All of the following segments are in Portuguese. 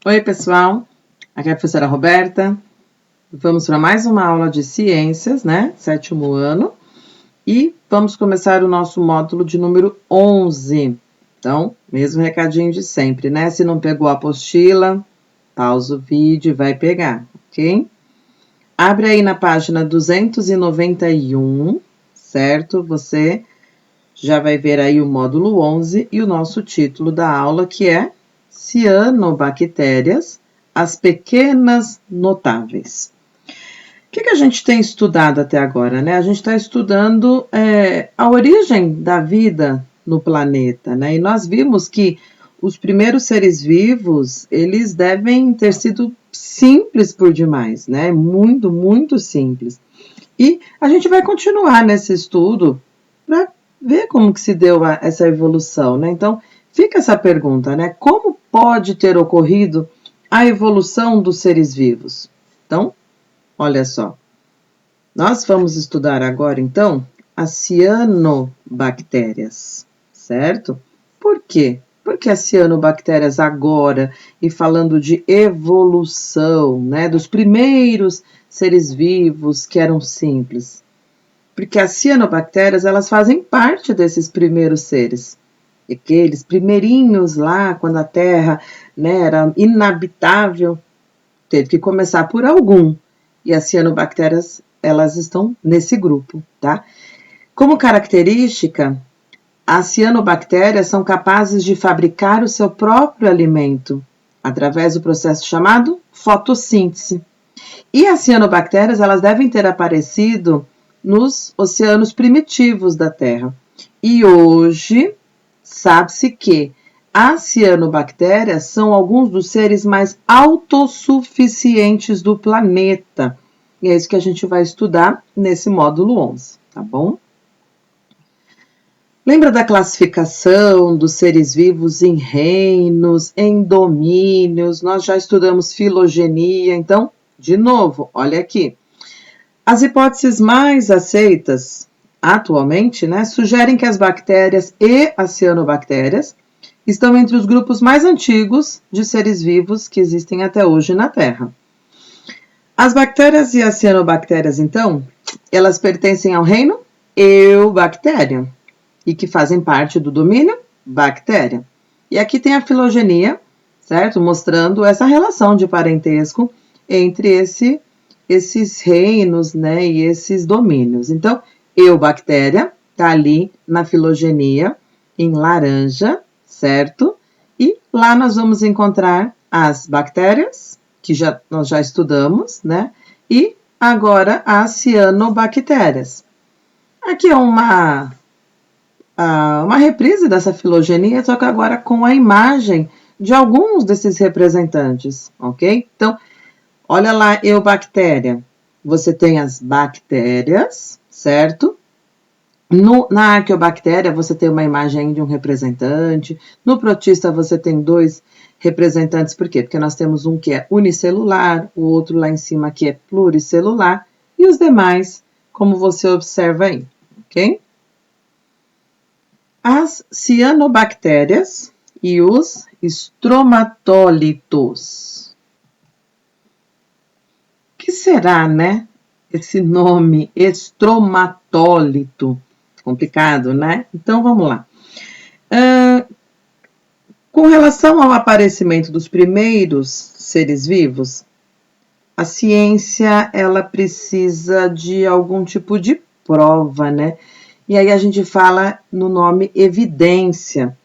Oi, pessoal, aqui é a professora Roberta. Vamos para mais uma aula de ciências, né? 7º ano. E vamos começar o nosso módulo de número 11. Então, mesmo recadinho de sempre, né? Se não pegou a apostila, pausa o vídeo e vai pegar, ok? Abre aí na página 291, certo? Você já vai ver aí o módulo 11 e o nosso título da aula, que é Cianobactérias, as pequenas notáveis. O que a gente tem estudado até agora, né? A gente está estudando a origem da vida no planeta, né? E nós vimos que os primeiros seres vivos, eles devem ter sido simples por demais, né? Muito, muito simples. E a gente vai continuar nesse estudo para ver como que se deu essa evolução, né? Então, fica essa pergunta, né? Como pode ter ocorrido a evolução dos seres vivos? Então, olha só. Nós vamos estudar agora, então, as cianobactérias, certo? Por quê? Porque as cianobactérias agora, e falando de evolução, né, dos primeiros seres vivos que eram simples. Porque as cianobactérias, elas fazem parte desses primeiros seres. Aqueles primeirinhos lá, quando a Terra, né, era inabitável, teve que começar por algum. E as cianobactérias, elas estão nesse grupo, tá? Como característica, as cianobactérias são capazes de fabricar o seu próprio alimento através do processo chamado fotossíntese. E as cianobactérias, elas devem ter aparecido nos oceanos primitivos da Terra. E hoje, sabe-se que as cianobactérias são alguns dos seres mais autossuficientes do planeta. E é isso que a gente vai estudar nesse módulo 11, tá bom? Lembra da classificação dos seres vivos em reinos, em domínios? Nós já estudamos filogenia, então, de novo, olha aqui. As hipóteses mais aceitas atualmente, né, sugerem que as bactérias e as cianobactérias estão entre os grupos mais antigos de seres vivos que existem até hoje na Terra. As bactérias e as cianobactérias, então, elas pertencem ao reino Eubacterium e que fazem parte do domínio bactéria. E aqui tem a filogenia, certo? Mostrando essa relação de parentesco entre esses reinos, né, e esses domínios. Então, Eubactéria está ali na filogenia, em laranja, certo? E lá nós vamos encontrar as bactérias, que nós já estudamos, né? E agora as cianobactérias. Aqui é uma reprise dessa filogenia, só que agora com a imagem de alguns desses representantes, ok? Então, olha lá, Eubactéria. Você tem as bactérias, certo? Na arqueobactéria, você tem uma imagem de um representante. No protista, você tem 2 representantes. Por quê? Porque nós temos um que é unicelular, o outro lá em cima que é pluricelular, e os demais, como você observa aí, ok? As cianobactérias e os estromatólitos. O que será, né? Esse nome, estromatólito. Complicado, né? Então, vamos lá. Com relação ao aparecimento dos primeiros seres vivos, a ciência, ela precisa de algum tipo de prova, né? E aí a gente fala no nome evidência.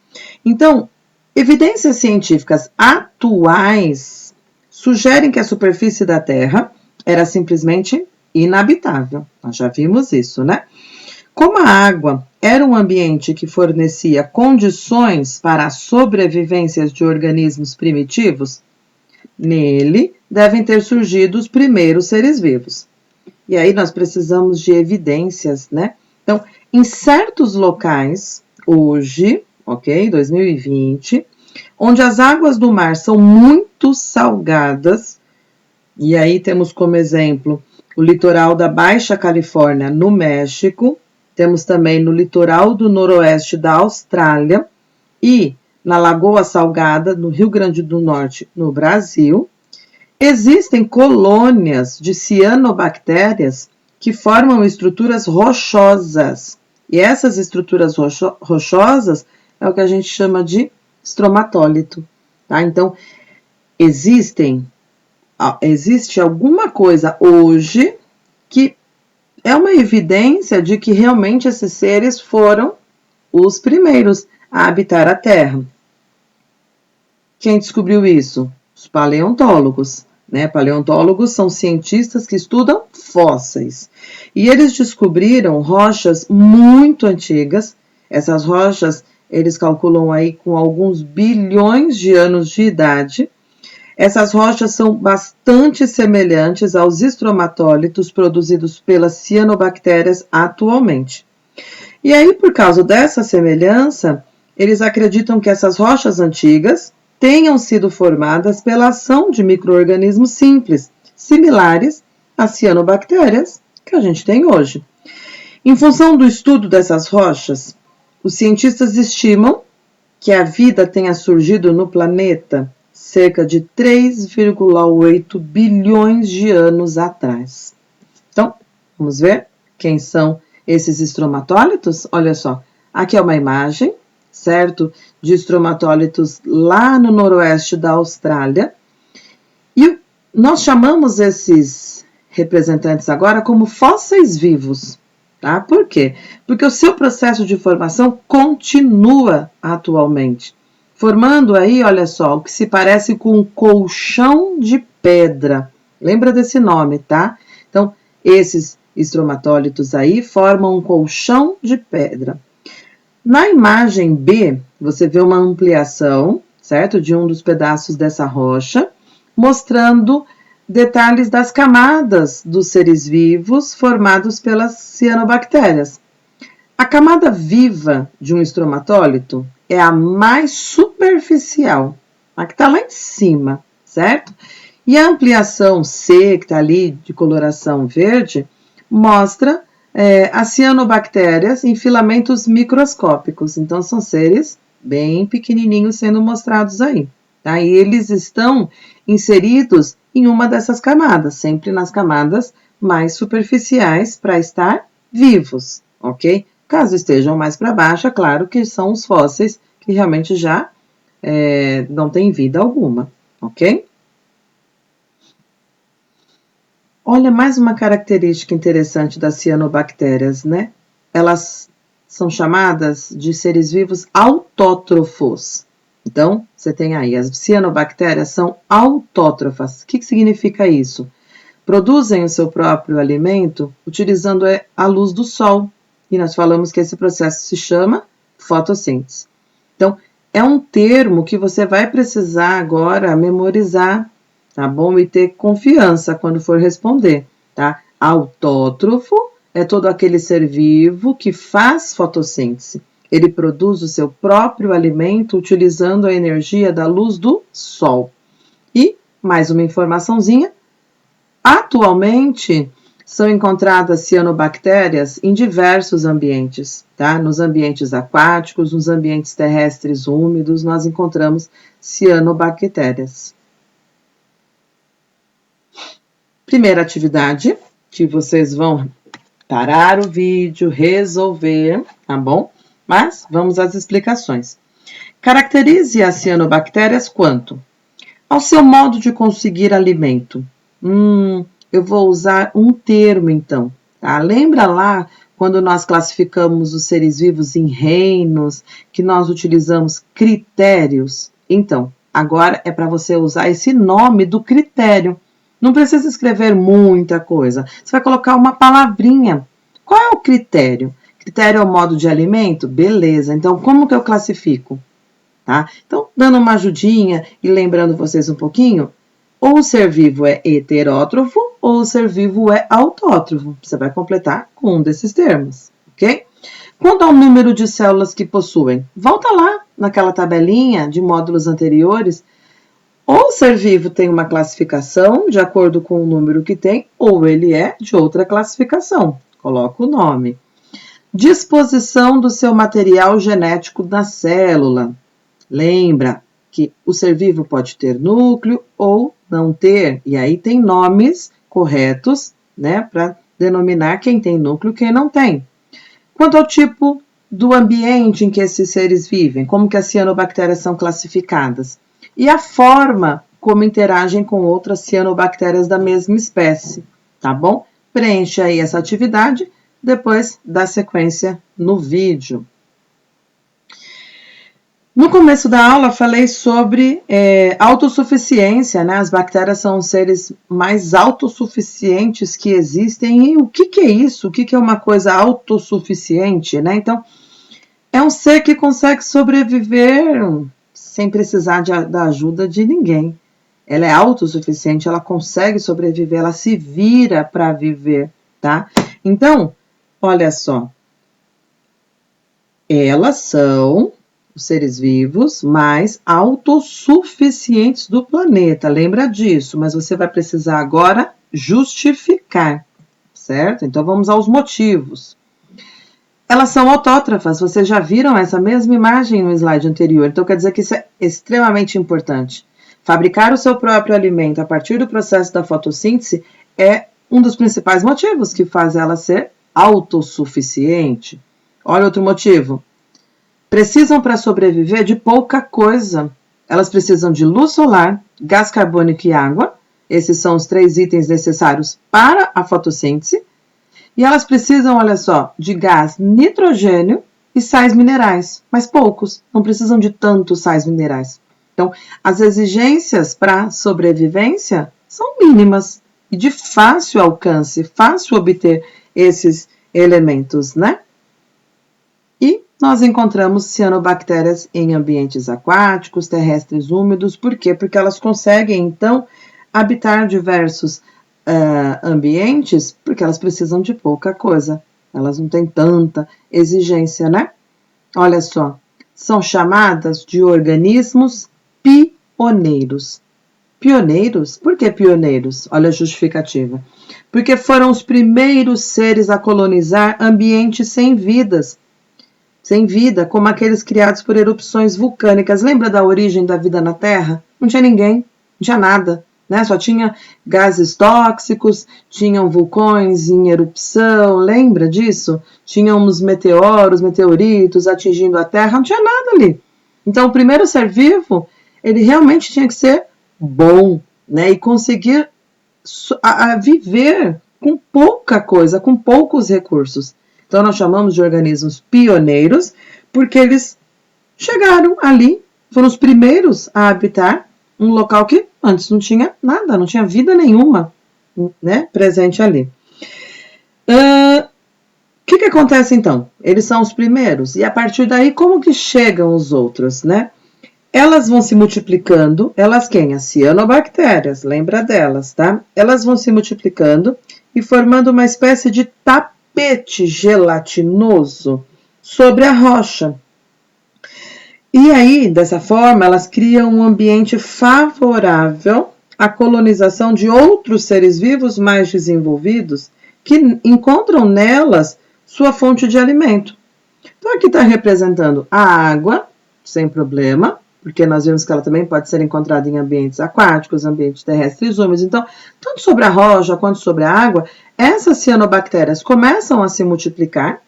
Então, evidências científicas atuais sugerem que a superfície da Terra era simplesmente inabitável. Nós já vimos isso, né? Como a água era um ambiente que fornecia condições para a sobrevivência de organismos primitivos, nele devem ter surgido os primeiros seres vivos. E aí nós precisamos de evidências, né? Então, em certos locais, hoje, ok, 2020, onde as águas do mar são muito salgadas, e aí temos como exemplo o litoral da Baixa Califórnia, no México, temos também no litoral do noroeste da Austrália e na Lagoa Salgada, no Rio Grande do Norte, no Brasil. Existem colônias de cianobactérias que formam estruturas rochosas. E essas estruturas rochosas é o que a gente chama de estromatólito. Tá? Então, existe alguma coisa hoje que é uma evidência de que realmente esses seres foram os primeiros a habitar a Terra. Quem descobriu isso? Os paleontólogos. Né? Paleontólogos são cientistas que estudam fósseis. E eles descobriram rochas muito antigas. Essas rochas, eles calculam aí com alguns bilhões de anos de idade. Essas rochas são bastante semelhantes aos estromatólitos produzidos pelas cianobactérias atualmente. E aí, por causa dessa semelhança, eles acreditam que essas rochas antigas tenham sido formadas pela ação de micro-organismos simples, similares às cianobactérias que a gente tem hoje. Em função do estudo dessas rochas, os cientistas estimam que a vida tenha surgido no planeta cerca de 3,8 bilhões de anos atrás. Então, vamos ver quem são esses estromatólitos? Olha só, aqui é uma imagem, certo? De estromatólitos lá no noroeste da Austrália. E nós chamamos esses representantes agora como fósseis vivos. Tá? Por quê? Porque o seu processo de formação continua atualmente, formando aí, olha só, o que se parece com um colchão de pedra. Lembra desse nome, tá? Então, esses estromatólitos aí formam um colchão de pedra. Na imagem B, você vê uma ampliação, certo? De um dos pedaços dessa rocha, mostrando detalhes das camadas dos seres vivos formados pelas cianobactérias. A camada viva de um estromatólito é a mais superficial, a que está lá em cima, certo? E a ampliação C, que está ali de coloração verde, mostra as cianobactérias em filamentos microscópicos. Então, são seres bem pequenininhos sendo mostrados aí. Tá? E eles estão inseridos em uma dessas camadas, sempre nas camadas mais superficiais para estar vivos, ok? Caso estejam mais para baixo, é claro que são os fósseis que realmente já não têm vida alguma, ok? Olha, mais uma característica interessante das cianobactérias, né? Elas são chamadas de seres vivos autótrofos. Então, você tem aí, as cianobactérias são autótrofas. O que significa isso? Produzem o seu próprio alimento utilizando a luz do sol. E nós falamos que esse processo se chama fotossíntese. Então, é um termo que você vai precisar agora memorizar, tá bom? E ter confiança quando for responder, tá? Autótrofo é todo aquele ser vivo que faz fotossíntese. Ele produz o seu próprio alimento utilizando a energia da luz do sol. E, mais uma informaçãozinha, atualmente são encontradas cianobactérias em diversos ambientes, tá? Nos ambientes aquáticos, nos ambientes terrestres úmidos, nós encontramos cianobactérias. Primeira atividade, que vocês vão parar o vídeo, resolver, tá bom? Mas vamos às explicações. Caracterize as cianobactérias quanto ao seu modo de conseguir alimento. Eu vou usar um termo, então. Tá? Lembra lá quando nós classificamos os seres vivos em reinos, que nós utilizamos critérios? Então, agora é para você usar esse nome do critério. Não precisa escrever muita coisa. Você vai colocar uma palavrinha. Qual é o critério? Critério é o modo de alimento? Beleza. Então, como que eu classifico? Tá? Então, dando uma ajudinha e lembrando vocês um pouquinho, ou o ser vivo é heterótrofo ou o ser vivo é autótrofo. Você vai completar com um desses termos, ok? Quanto ao número de células que possuem, volta lá naquela tabelinha de módulos anteriores. Ou o ser vivo tem uma classificação de acordo com o número que tem, ou ele é de outra classificação. Coloca o nome. Disposição do seu material genético na célula. Lembra que o ser vivo pode ter núcleo ou não ter, e aí tem nomes corretos, né, para denominar quem tem núcleo e quem não tem. Quanto ao tipo do ambiente em que esses seres vivem, como que as cianobactérias são classificadas, e a forma como interagem com outras cianobactérias da mesma espécie, tá bom? Preenche aí essa atividade, depois dá sequência no vídeo. No começo da aula, falei sobre autossuficiência, né? As bactérias são os seres mais autossuficientes que existem. E o que é isso? O que é uma coisa autossuficiente, né? Então, é um ser que consegue sobreviver sem precisar da ajuda de ninguém. Ela é autossuficiente, ela consegue sobreviver, ela se vira para viver, tá? Então, olha só. Elas são os seres vivos mais autossuficientes do planeta. Lembra disso, mas você vai precisar agora justificar, certo? Então vamos aos motivos. Elas são autótrafas, vocês já viram essa mesma imagem no slide anterior, então quer dizer que isso é extremamente importante. Fabricar o seu próprio alimento a partir do processo da fotossíntese é um dos principais motivos que faz ela ser autossuficiente. Olha outro motivo. Precisam para sobreviver de pouca coisa. Elas precisam de luz solar, gás carbônico e água. Esses são os 3 itens necessários para a fotossíntese. E elas precisam, olha só, de gás nitrogênio e sais minerais, mas poucos, não precisam de tantos sais minerais. Então, as exigências para sobrevivência são mínimas e de fácil alcance, fácil obter esses elementos, né? E nós encontramos cianobactérias em ambientes aquáticos, terrestres úmidos. Por quê? Porque elas conseguem, então, habitar diversos ambientes, porque elas precisam de pouca coisa. Elas não têm tanta exigência, né? Olha só, são chamadas de organismos pioneiros. Pioneiros? Por que pioneiros? Olha a justificativa. Porque foram os primeiros seres a colonizar ambientes sem vida, como aqueles criados por erupções vulcânicas. Lembra da origem da vida na Terra? Não tinha ninguém, não tinha nada, né? Só tinha gases tóxicos, tinham vulcões em erupção, lembra disso? Tinham uns meteoros, meteoritos atingindo a Terra, não tinha nada ali. Então, o primeiro ser vivo, ele realmente tinha que ser bom, né? E conseguir viver com pouca coisa, com poucos recursos. Então, nós chamamos de organismos pioneiros, porque eles chegaram ali, foram os primeiros a habitar um local que antes não tinha nada, não tinha vida nenhuma, né, presente ali. O que acontece então? Eles são os primeiros, e a partir daí, como que chegam os outros, né? Elas vão se multiplicando, elas quem? As cianobactérias, lembra delas, tá? Elas vão se multiplicando e formando uma espécie de tapete gelatinoso sobre a rocha. E aí, dessa forma, elas criam um ambiente favorável à colonização de outros seres vivos mais desenvolvidos que encontram nelas sua fonte de alimento. Então, aqui está representando a água, sem problema, porque nós vimos que ela também pode ser encontrada em ambientes aquáticos, ambientes terrestres úmidos. Então, tanto sobre a rocha quanto sobre a água, essas cianobactérias começam a se multiplicar,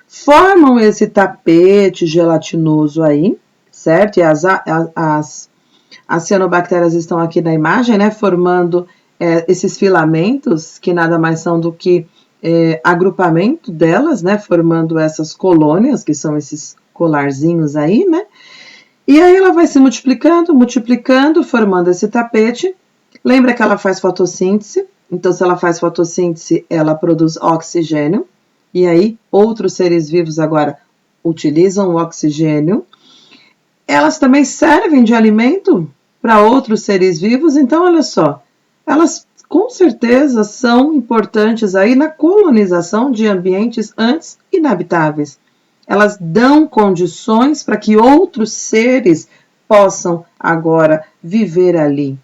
formam esse tapete gelatinoso aí, certo? E as cianobactérias estão aqui na imagem, né? Formando esses filamentos, que nada mais são do que agrupamento delas, né? Formando essas colônias, que são esses colarzinhos aí, né? E aí ela vai se multiplicando, formando esse tapete. Lembra que ela faz fotossíntese? Então, se ela faz fotossíntese, ela produz oxigênio. E aí, outros seres vivos agora utilizam o oxigênio. Elas também servem de alimento para outros seres vivos. Então, olha só, elas com certeza são importantes aí na colonização de ambientes antes inabitáveis. Elas dão condições para que outros seres possam agora viver ali.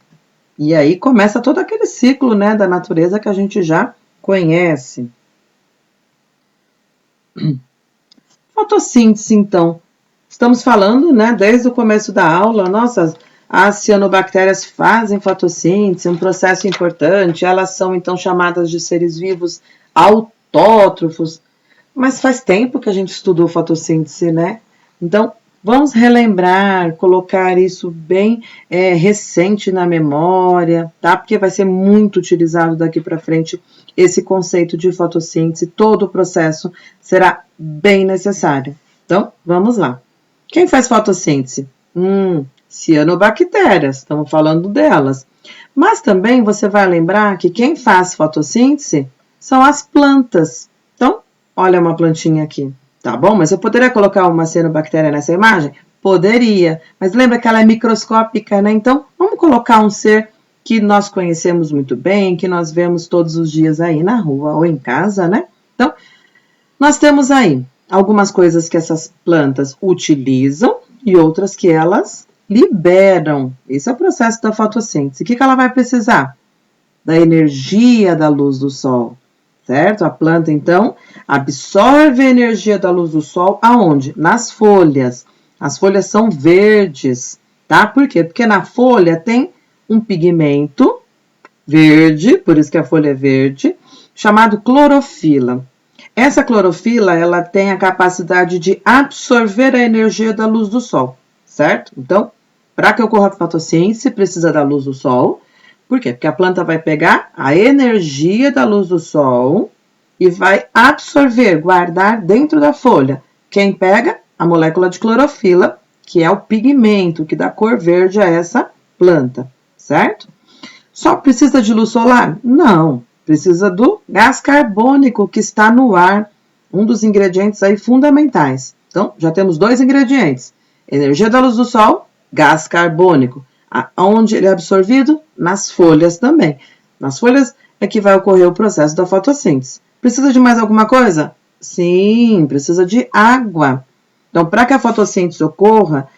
E aí começa todo aquele ciclo, né, da natureza que a gente já conhece. Fotossíntese, então, estamos falando, né, desde o começo da aula, nossa, as cianobactérias fazem fotossíntese, um processo importante, elas são então chamadas de seres vivos autótrofos, mas faz tempo que a gente estudou fotossíntese, né? Então, vamos relembrar, colocar isso bem recente na memória, tá? Porque vai ser muito utilizado daqui para frente esse conceito de fotossíntese, todo o processo será bem necessário. Então, vamos lá. Quem faz fotossíntese? Cianobactérias, estamos falando delas. Mas também você vai lembrar que quem faz fotossíntese são as plantas. Então, olha uma plantinha aqui, tá bom? Mas eu poderia colocar uma cianobactéria nessa imagem? Poderia, mas lembra que ela é microscópica, né? Então, vamos colocar um ser que nós conhecemos muito bem, que nós vemos todos os dias aí na rua ou em casa, né? Então, nós temos aí algumas coisas que essas plantas utilizam e outras que elas liberam. Esse é o processo da fotossíntese. O que ela vai precisar? Da energia da luz do sol, certo? A planta, então, absorve a energia da luz do sol aonde? Nas folhas. As folhas são verdes, tá? Por quê? Porque na folha tem um pigmento verde, por isso que a folha é verde, chamado clorofila. Essa clorofila, ela tem a capacidade de absorver a energia da luz do sol, certo? Então, para que ocorra a fotossíntese, precisa da luz do sol. Por quê? Porque a planta vai pegar a energia da luz do sol e vai absorver, guardar dentro da folha. Quem pega? A molécula de clorofila, que é o pigmento que dá cor verde a essa planta, certo? Só precisa de luz solar? Não. Precisa do gás carbônico que está no ar, um dos ingredientes aí fundamentais. Então, já temos 2 ingredientes: energia da luz do sol, gás carbônico. Onde ele é absorvido? Nas folhas também. Nas folhas é que vai ocorrer o processo da fotossíntese. Precisa de mais alguma coisa? Sim, precisa de água. Então, para que a fotossíntese ocorra,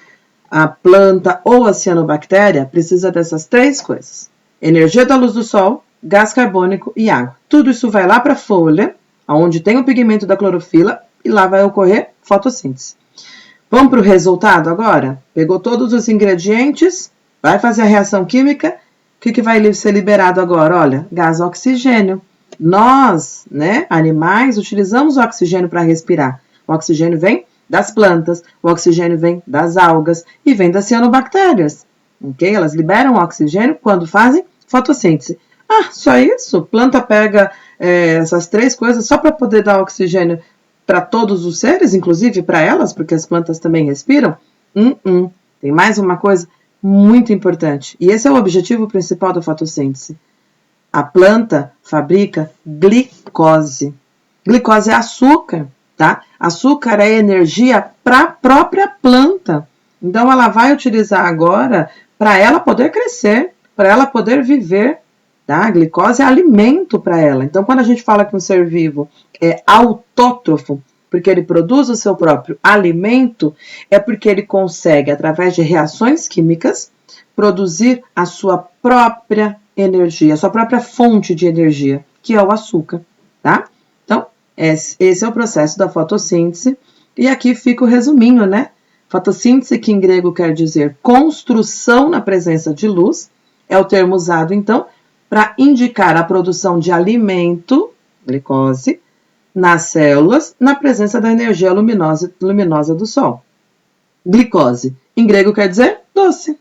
a planta ou a cianobactéria precisa dessas 3 coisas: energia da luz do sol, gás carbônico e água. Tudo isso vai lá para a folha, onde tem o pigmento da clorofila, e lá vai ocorrer fotossíntese. Vamos para o resultado agora? Pegou todos os ingredientes, vai fazer a reação química. O que vai ser liberado agora? Olha, gás oxigênio. Nós, né, animais, utilizamos o oxigênio para respirar. O oxigênio vem das plantas, o oxigênio vem das algas e vem das cianobactérias. Ok? Elas liberam o oxigênio quando fazem fotossíntese. Só isso? Planta pega essas 3 coisas só para poder dar oxigênio para todos os seres, inclusive para elas, porque as plantas também respiram? Tem mais uma coisa muito importante. E esse é o objetivo principal da fotossíntese. A planta fabrica glicose. Glicose é açúcar, tá? Açúcar é energia para a própria planta. Então, ela vai utilizar agora para ela poder crescer, para ela poder viver, tá? A glicose é alimento para ela. Então, quando a gente fala que um ser vivo é autótrofo, porque ele produz o seu próprio alimento, é porque ele consegue, através de reações químicas, produzir a sua própria energia, a sua própria fonte de energia, que é o açúcar, tá? Então, esse é o processo da fotossíntese. E aqui fica o resuminho, né? Fotossíntese, que em grego quer dizer construção na presença de luz, é o termo usado, então, para indicar a produção de alimento, glicose, nas células, na presença da energia luminosa do sol. Glicose, em grego quer dizer doce.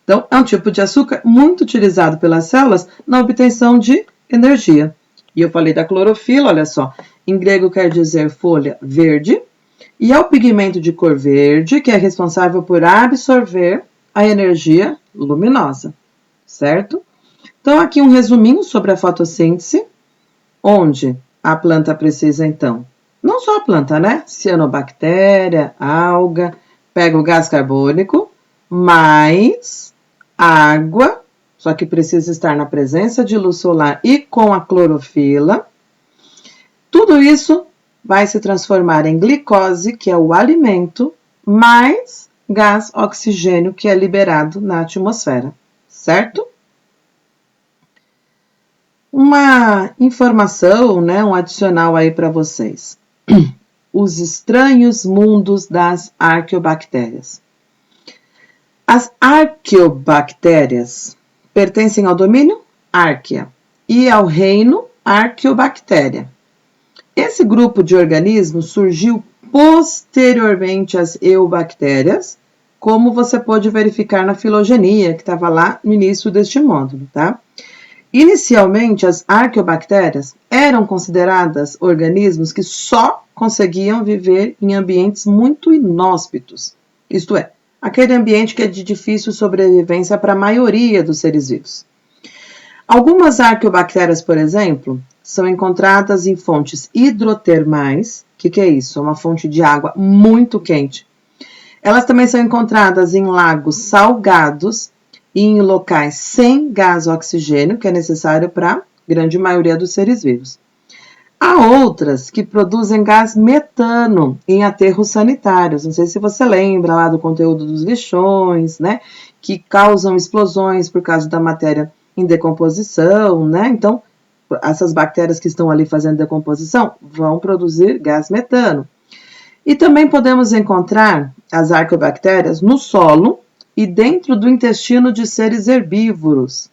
Então, é um tipo de açúcar muito utilizado pelas células na obtenção de energia. E eu falei da clorofila, olha só, em grego quer dizer folha verde, e é o pigmento de cor verde que é responsável por absorver a energia luminosa, certo? Então, aqui um resuminho sobre a fotossíntese, onde a planta precisa, então, não só a planta, né? Cianobactéria, alga, pega o gás carbônico, mais água, só que precisa estar na presença de luz solar e com a clorofila. Tudo isso vai se transformar em glicose, que é o alimento, mais gás oxigênio, que é liberado na atmosfera, certo? Uma informação, né, um adicional aí para vocês. os estranhos mundos das arqueobactérias. As arqueobactérias pertencem ao domínio Archaea e ao reino Arqueobactéria. Esse grupo de organismos surgiu posteriormente às eubactérias, como você pode verificar na filogenia, que estava lá no início deste módulo, tá? Inicialmente, as arqueobactérias eram consideradas organismos que só conseguiam viver em ambientes muito inóspitos, isto é, aquele ambiente que é de difícil sobrevivência para a maioria dos seres vivos. Algumas arqueobactérias, por exemplo, são encontradas em fontes hidrotermais. O que é isso? É uma fonte de água muito quente. Elas também são encontradas em lagos salgados e em locais sem gás oxigênio, que é necessário para a grande maioria dos seres vivos. Há outras que produzem gás metano em aterros sanitários. Não sei se você lembra lá do conteúdo dos lixões, né? Que causam explosões por causa da matéria em decomposição, né? Então, essas bactérias que estão ali fazendo decomposição vão produzir gás metano. E também podemos encontrar as arqueobactérias no solo e dentro do intestino de seres herbívoros.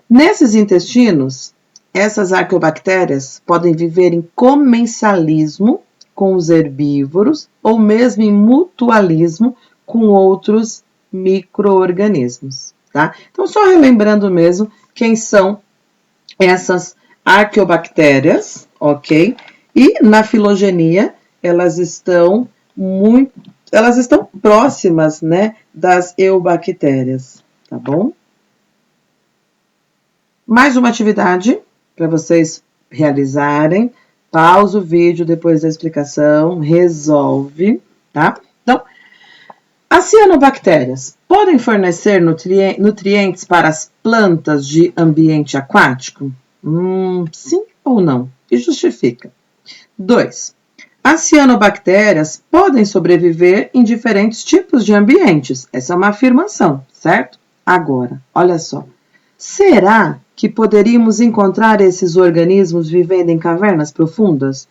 Nesses intestinos, essas arqueobactérias podem viver em comensalismo com os herbívoros ou mesmo em mutualismo com outros micro-organismos, tá? Então, só relembrando mesmo quem são essas arqueobactérias, ok? E na filogenia, elas estão próximas, né, das eubactérias, tá bom? Mais uma atividade para vocês realizarem. Pausa o vídeo depois da explicação, resolve, tá? Então, as cianobactérias podem fornecer nutrientes para as plantas de ambiente aquático? Sim ou não? E justifica. 2. As cianobactérias podem sobreviver em diferentes tipos de ambientes. Essa é uma afirmação, certo? Agora, olha só. Será que poderíamos encontrar esses organismos vivendo em cavernas profundas?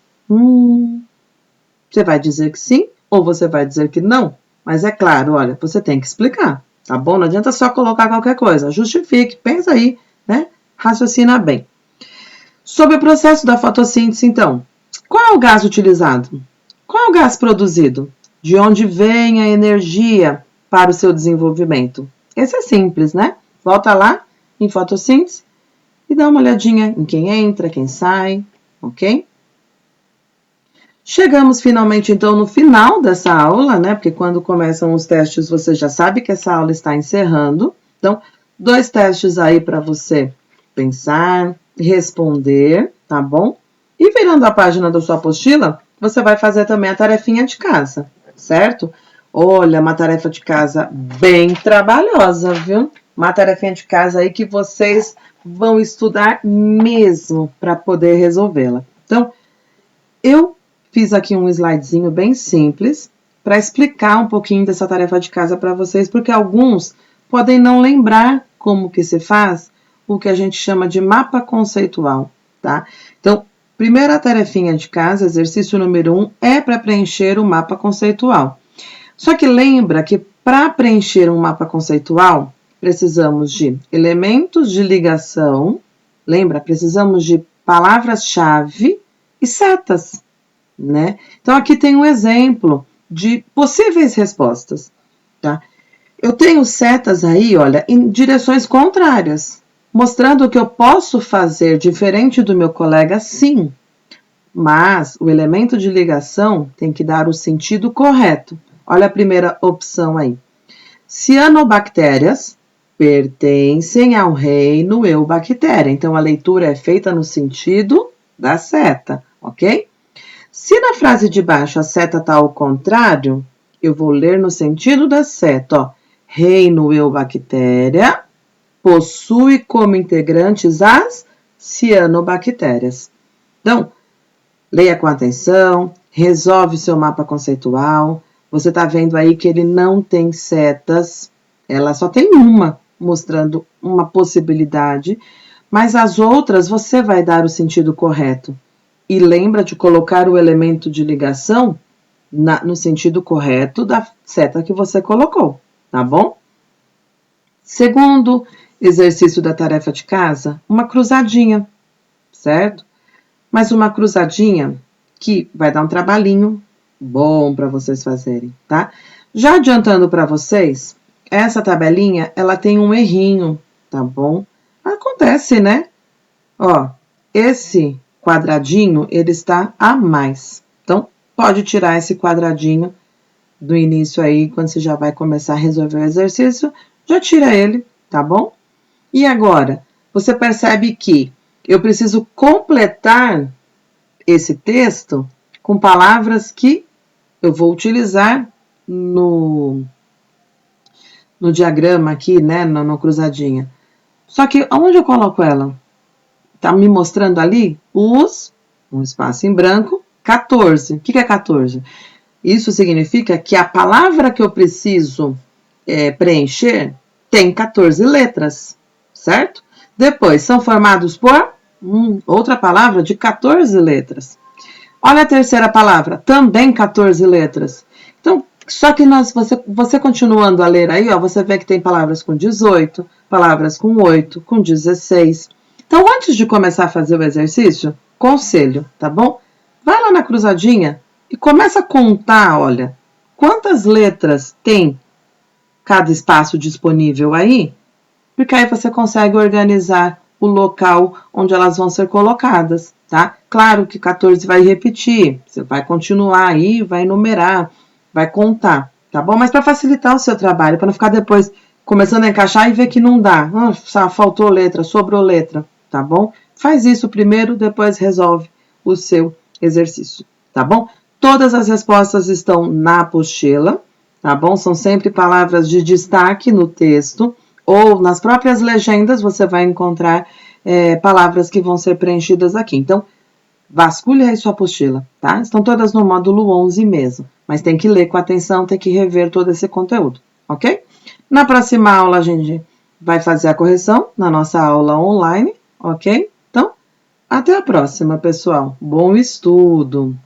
Você vai dizer que sim ou você vai dizer que não? Mas é claro, olha, você tem que explicar, tá bom? Não adianta só colocar qualquer coisa. Justifique, pensa aí, né? Raciocina bem. Sobre o processo da fotossíntese, então, qual é o gás utilizado? Qual é o gás produzido? De onde vem a energia para o seu desenvolvimento? Esse é simples, né? Volta lá em fotossíntese e dá uma olhadinha em quem entra, quem sai, ok? Chegamos finalmente, então, no final dessa aula, né? Porque quando começam os testes, você já sabe que essa aula está encerrando. Então, 2 testes aí para você pensar, responder, tá bom? E virando a página da sua apostila, você vai fazer também a tarefinha de casa, certo? Olha, uma tarefa de casa bem trabalhosa, viu? Uma tarefinha de casa aí que vocês vão estudar mesmo para poder resolvê-la. Então, eu fiz aqui um slidezinho bem simples para explicar um pouquinho dessa tarefa de casa para vocês, porque alguns podem não lembrar como que se faz o que a gente chama de mapa conceitual, tá? Então, primeira tarefinha de casa, exercício número 1, é para preencher o mapa conceitual. Só que lembra que para preencher um mapa conceitual, precisamos de elementos de ligação, lembra? Precisamos de palavras-chave e setas, né? Então, aqui tem um exemplo de possíveis respostas, tá? Eu tenho setas aí, olha, em direções contrárias, mostrando que eu posso fazer diferente do meu colega, sim. Mas o elemento de ligação tem que dar o sentido correto. Olha a primeira opção aí. Cianobactérias pertencem ao reino Eubactéria. Então, a leitura é feita no sentido da seta, ok? Se na frase de baixo a seta está ao contrário, eu vou ler no sentido da seta, ó. Reino Eubactéria possui como integrantes as cianobactérias. Então, leia com atenção, resolve seu mapa conceitual. Você está vendo aí que ele não tem setas, ela só tem uma, mostrando uma possibilidade, mas as outras você vai dar o sentido correto. E lembra de colocar o elemento de ligação no sentido correto da seta que você colocou, tá bom? Segundo exercício da tarefa de casa, uma cruzadinha, certo? Mas uma cruzadinha que vai dar um trabalhinho bom para vocês fazerem, tá? Já adiantando para vocês, essa tabelinha, ela tem um errinho, tá bom? Acontece, né? Ó, esse quadradinho, ele está a mais. Então, pode tirar esse quadradinho do início aí, quando você já vai começar a resolver o exercício, já tira ele, tá bom? E agora, você percebe que eu preciso completar esse texto com palavras que eu vou utilizar no diagrama aqui, né, na cruzadinha. Só que aonde eu coloco ela? Tá me mostrando ali um espaço em branco, 14. O que é 14? Isso significa que a palavra que eu preciso preencher tem 14 letras, certo? Depois, são formados por outra palavra de 14 letras. Olha a terceira palavra, também 14 letras. Então, só que você continuando a ler aí, ó, você vê que tem palavras com 18, palavras com 8, com 16. Então, antes de começar a fazer o exercício, conselho, tá bom? Vai lá na cruzadinha e começa a contar, olha, quantas letras tem cada espaço disponível aí, porque aí você consegue organizar o local onde elas vão ser colocadas, tá? Claro que 14 vai repetir, você vai continuar aí, vai numerar, vai contar, tá bom? Mas para facilitar o seu trabalho, para não ficar depois começando a encaixar e ver que não dá, faltou letra, sobrou letra, tá bom? Faz isso primeiro, depois resolve o seu exercício, tá bom? Todas as respostas estão na apostila, tá bom? São sempre palavras de destaque no texto, ou nas próprias legendas você vai encontrar palavras que vão ser preenchidas aqui. Então, vasculhe aí sua apostila, tá? Estão todas no módulo 11 mesmo, mas tem que ler com atenção, tem que rever todo esse conteúdo, ok? Na próxima aula a gente vai fazer a correção na nossa aula online, ok? Então, até a próxima, pessoal. Bom estudo!